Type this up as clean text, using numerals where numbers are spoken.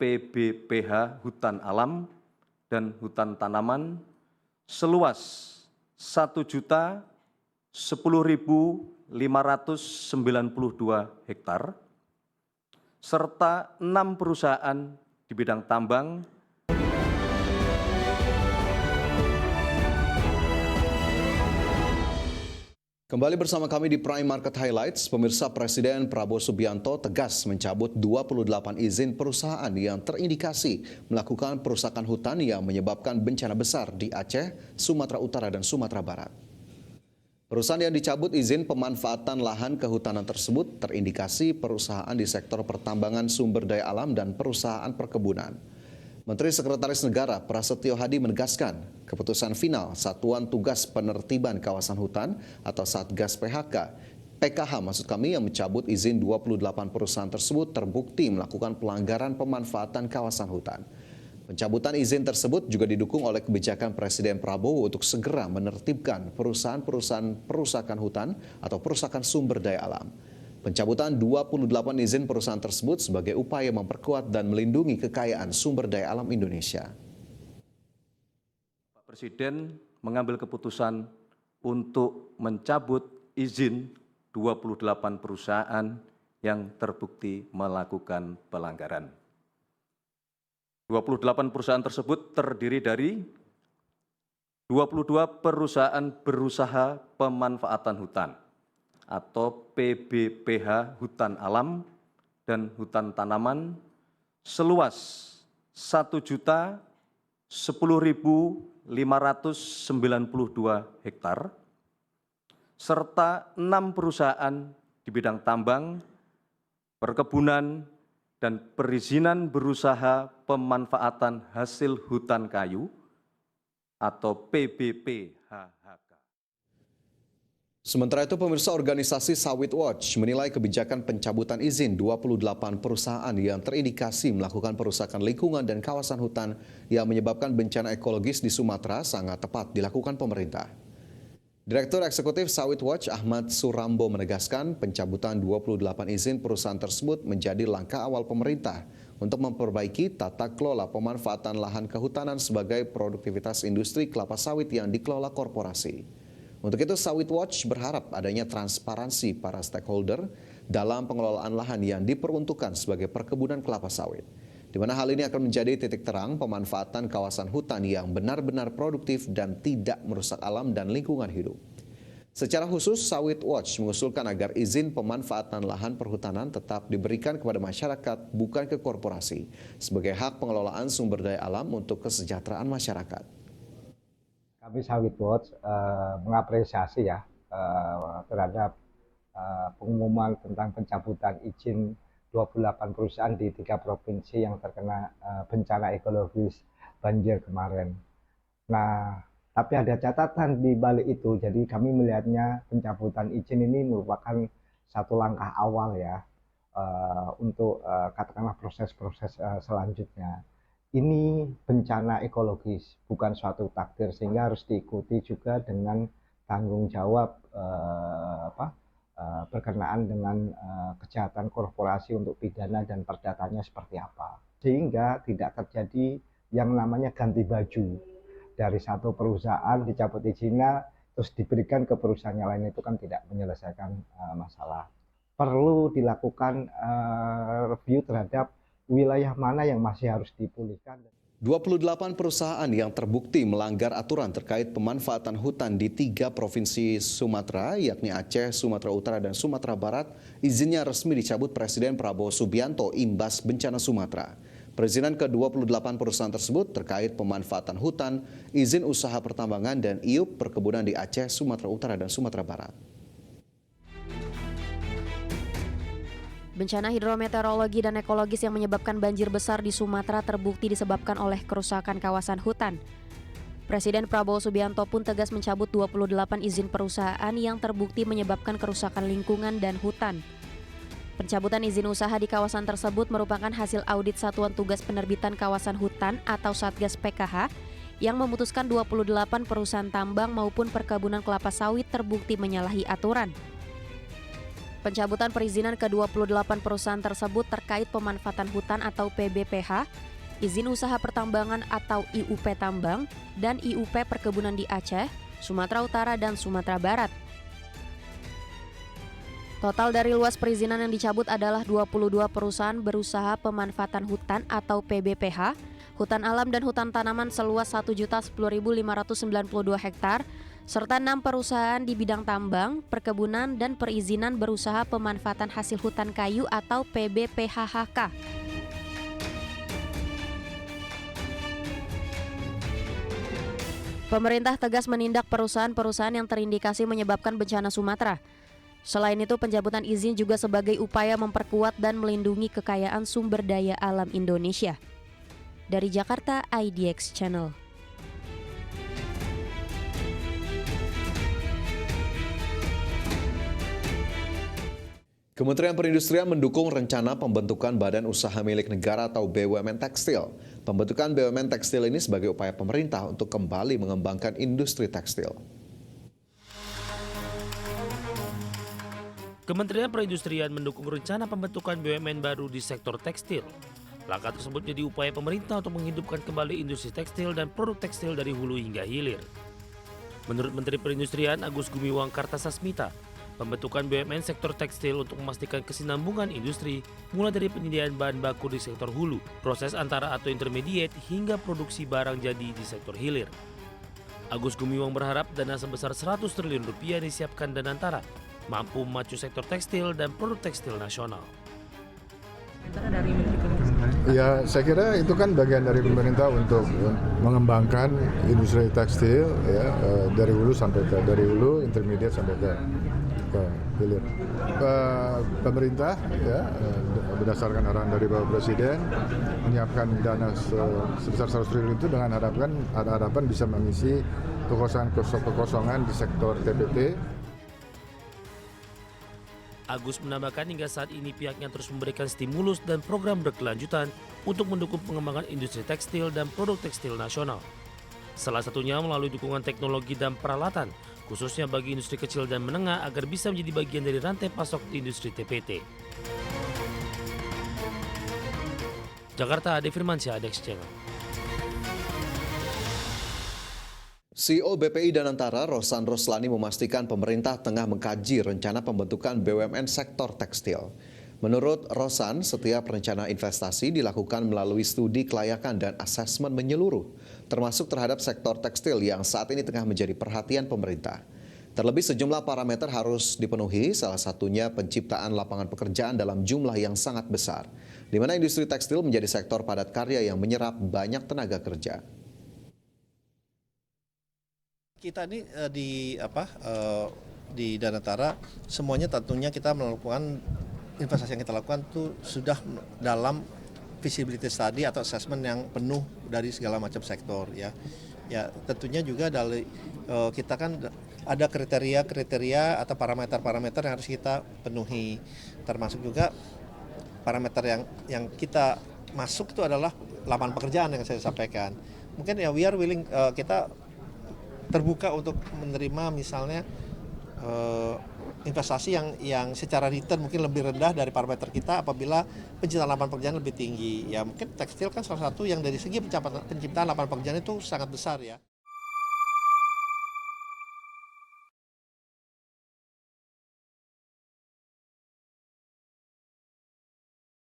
PBPH hutan alam dan hutan tanaman seluas 1.010.592 hektar, serta 6 perusahaan di bidang tambang. Kembali bersama kami di Prime Market Highlights. Pemirsa, Presiden Prabowo Subianto tegas mencabut 28 izin perusahaan yang terindikasi melakukan perusakan hutan yang menyebabkan bencana besar di Aceh, Sumatera Utara, dan Sumatera Barat. Perusahaan yang dicabut izin pemanfaatan lahan kehutanan tersebut terindikasi perusahaan di sektor pertambangan sumber daya alam dan perusahaan perkebunan. Menteri Sekretaris Negara Prasetyo Hadi menegaskan keputusan final Satuan Tugas Penertiban Kawasan Hutan atau Satgas PKH maksud kami yang mencabut izin 28 perusahaan tersebut terbukti melakukan pelanggaran pemanfaatan kawasan hutan. Pencabutan izin tersebut juga didukung oleh kebijakan Presiden Prabowo untuk segera menertibkan perusahaan-perusahaan perusakan hutan atau perusakan sumber daya alam. Pencabutan 28 izin perusahaan tersebut sebagai upaya memperkuat dan melindungi kekayaan sumber daya alam Indonesia. Pak Presiden mengambil keputusan untuk mencabut izin 28 perusahaan yang terbukti melakukan pelanggaran. 28 perusahaan tersebut terdiri dari 22 perusahaan berusaha pemanfaatan hutan atau PBPH hutan alam dan hutan tanaman seluas 1.010.592 hektar, serta 6 perusahaan di bidang tambang, perkebunan, dan perizinan berusaha pemanfaatan hasil hutan kayu atau PBPHHK. Sementara itu, pemirsa, organisasi Sawit Watch menilai kebijakan pencabutan izin 28 perusahaan yang terindikasi melakukan perusakan lingkungan dan kawasan hutan yang menyebabkan bencana ekologis di Sumatera sangat tepat dilakukan pemerintah. Direktur Eksekutif Sawit Watch Ahmad Surambo menegaskan pencabutan 28 izin perusahaan tersebut menjadi langkah awal pemerintah untuk memperbaiki tata kelola pemanfaatan lahan kehutanan sebagai produktivitas industri kelapa sawit yang dikelola korporasi. Untuk itu, Sawit Watch berharap adanya transparansi para stakeholder dalam pengelolaan lahan yang diperuntukkan sebagai perkebunan kelapa sawit, di mana hal ini akan menjadi titik terang pemanfaatan kawasan hutan yang benar-benar produktif dan tidak merusak alam dan lingkungan hidup. Secara khusus, Sawit Watch mengusulkan agar izin pemanfaatan lahan perhutanan tetap diberikan kepada masyarakat, bukan ke korporasi, sebagai hak pengelolaan sumber daya alam untuk kesejahteraan masyarakat. Kami Sawit Watch mengapresiasi terhadap pengumuman tentang pencabutan izin 28 perusahaan di 3 provinsi yang terkena bencana ekologis banjir kemarin. Nah, tapi ada catatan di balik itu. Jadi kami melihatnya pencabutan izin ini merupakan satu langkah awal untuk katakanlah proses-proses selanjutnya. Ini bencana ekologis, bukan suatu takdir, sehingga harus diikuti juga dengan tanggung jawab berkenaan dengan kejahatan korporasi untuk pidana dan perdatanya seperti apa. Sehingga tidak terjadi yang namanya ganti baju. Dari satu perusahaan dicabut izinnya, terus diberikan ke perusahaan yang lain, itu kan tidak menyelesaikan masalah. Perlu dilakukan review terhadap wilayah mana yang masih harus dipulihkan. 28 perusahaan yang terbukti melanggar aturan terkait pemanfaatan hutan di 3 provinsi Sumatera, yakni Aceh, Sumatera Utara, dan Sumatera Barat, izinnya resmi dicabut Presiden Prabowo Subianto imbas bencana Sumatera. Perizinan ke-28 perusahaan tersebut terkait pemanfaatan hutan, izin usaha pertambangan, dan IUP perkebunan di Aceh, Sumatera Utara, dan Sumatera Barat. Bencana hidrometeorologi dan ekologis yang menyebabkan banjir besar di Sumatera terbukti disebabkan oleh kerusakan kawasan hutan. Presiden Prabowo Subianto pun tegas mencabut 28 izin perusahaan yang terbukti menyebabkan kerusakan lingkungan dan hutan. Pencabutan izin usaha di kawasan tersebut merupakan hasil audit Satuan Tugas Penerbitan Kawasan Hutan atau Satgas PKH yang memutuskan 28 perusahaan tambang maupun perkebunan kelapa sawit terbukti menyalahi aturan. Pencabutan perizinan ke-28 perusahaan tersebut terkait pemanfaatan hutan atau PBPH, izin usaha pertambangan atau IUP tambang, dan IUP perkebunan di Aceh, Sumatera Utara, dan Sumatera Barat. Total dari luas perizinan yang dicabut adalah 22 perusahaan berusaha pemanfaatan hutan atau PBPH, hutan alam dan hutan tanaman seluas 1.010.592 hektar, serta 6 perusahaan di bidang tambang, perkebunan, dan perizinan berusaha pemanfaatan hasil hutan kayu atau PBPHHK. Pemerintah tegas menindak perusahaan-perusahaan yang terindikasi menyebabkan bencana Sumatera. Selain itu, pencabutan izin juga sebagai upaya memperkuat dan melindungi kekayaan sumber daya alam Indonesia. Dari Jakarta, IDX Channel. Kementerian Perindustrian mendukung rencana pembentukan Badan Usaha Milik Negara atau BUMN Tekstil. Pembentukan BUMN Tekstil ini sebagai upaya pemerintah untuk kembali mengembangkan industri tekstil. Kementerian Perindustrian mendukung rencana pembentukan BUMN baru di sektor tekstil. Langkah tersebut jadi upaya pemerintah untuk menghidupkan kembali industri tekstil dan produk tekstil dari hulu hingga hilir. Menurut Menteri Perindustrian Agus Gumiwang Kartasasmita, pembentukan BUMN sektor tekstil untuk memastikan kesinambungan industri mulai dari penyediaan bahan baku di sektor hulu, proses antara atau intermediate hingga produksi barang jadi di sektor hilir. Agus Gumiwang berharap dana sebesar 100 triliun rupiah disiapkan dan antara mampu memacu sektor tekstil dan produk tekstil nasional. Ya, saya kira itu kan bagian dari pemerintah untuk mengembangkan industri tekstil ya, dari hulu sampai ke intermediate sampai ke hilir. Pemerintah ya, berdasarkan arahan dari Bapak Presiden menyiapkan dana sebesar 100 triliun itu dengan harapan bisa mengisi kekosongan di sektor TPT. Agus menambahkan hingga saat ini pihaknya terus memberikan stimulus dan program berkelanjutan untuk mendukung pengembangan industri tekstil dan produk tekstil nasional. Salah satunya melalui dukungan teknologi dan peralatan, khususnya bagi industri kecil dan menengah agar bisa menjadi bagian dari rantai pasok di industri TPT. Jakarta, Ade Firmansyah, IDX Channel. CEO BPI Danantara Rosan Roslani memastikan pemerintah tengah mengkaji rencana pembentukan BUMN sektor tekstil. Menurut Rosan, setiap rencana investasi dilakukan melalui studi kelayakan dan asesmen menyeluruh, termasuk terhadap sektor tekstil yang saat ini tengah menjadi perhatian pemerintah. Terlebih sejumlah parameter harus dipenuhi, salah satunya penciptaan lapangan pekerjaan dalam jumlah yang sangat besar, di mana industri tekstil menjadi sektor padat karya yang menyerap banyak tenaga kerja. Kita ini di Danantara semuanya tentunya kita melakukan investasi yang kita lakukan itu sudah dalam feasibility study atau assessment yang penuh dari segala macam sektor ya. Ya tentunya juga dari kita kan ada kriteria atau parameter yang harus kita penuhi, termasuk juga parameter yang kita masuk itu adalah lapangan pekerjaan yang saya sampaikan. Mungkin ya we are willing, kita terbuka untuk menerima misalnya investasi yang secara return mungkin lebih rendah dari parameter kita apabila penciptaan lapangan pekerjaan lebih tinggi. Ya mungkin tekstil kan salah satu yang dari segi penciptaan lapangan pekerjaan itu sangat besar ya.